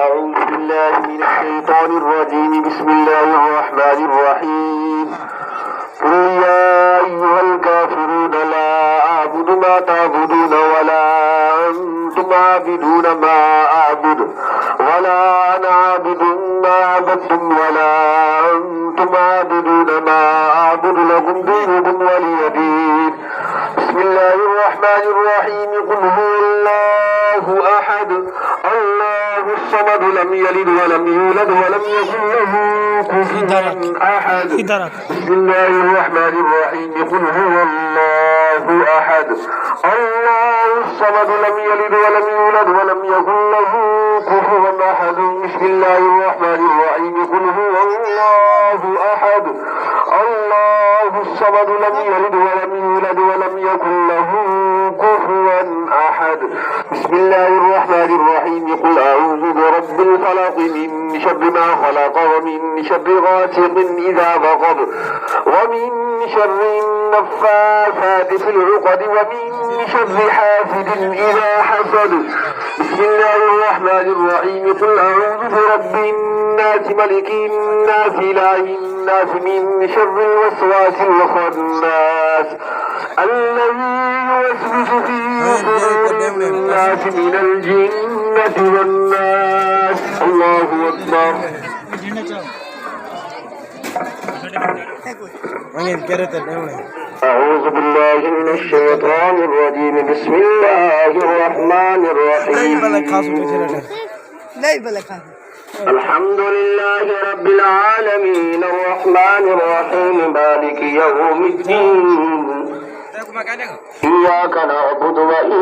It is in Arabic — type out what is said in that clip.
أعوذ بالله من الشيطان الرجيم بسم الله الرحمن الرحيم قل يا أيها الكافرون لا أعبد ما تعبدون ولا أنتم عابدون ما أعبد ولا أنا عابد ما عبدتم ولا أنتم عابدون ما أعبد لكم دينكم ولي دين بسم الله الرحمن الرحيم قل هو الله أحد الله الصمد لم يلد ولم يولد ولم يكن له كفوا أحد بسم الله الرحمن الرحيم قل هو الله أحد الله الصمد لم يلد ولم يولد ولم يكن له كفوا أحد بسم الله الرحمن الرحيم قل هو الله أحد الله الصمد لم يلد ولم يولد ولم يكن له كفوا أحد بسم الله الرحمن الرحيم قل أعوذ برب الفلق من شر ما خلق ومن شر غاسق إذا وقب ومن شر النفاثات في العقد ومن شر حاسد إذا حسد بسم الله الرحمن الرحيم قل أعوذ برب الناس ملك الناس إله الناس من شر الوسواس الخناس الذي يوسوس في صدور الناس من الجنة والناس الله أكبر أعوذ بالله من الشيطان الرجيم بسم الله الرحمن الرحيم الحمد لله رب العالمين الرحمن الرحيم مالك يوم الدين إياك نعبد وإياك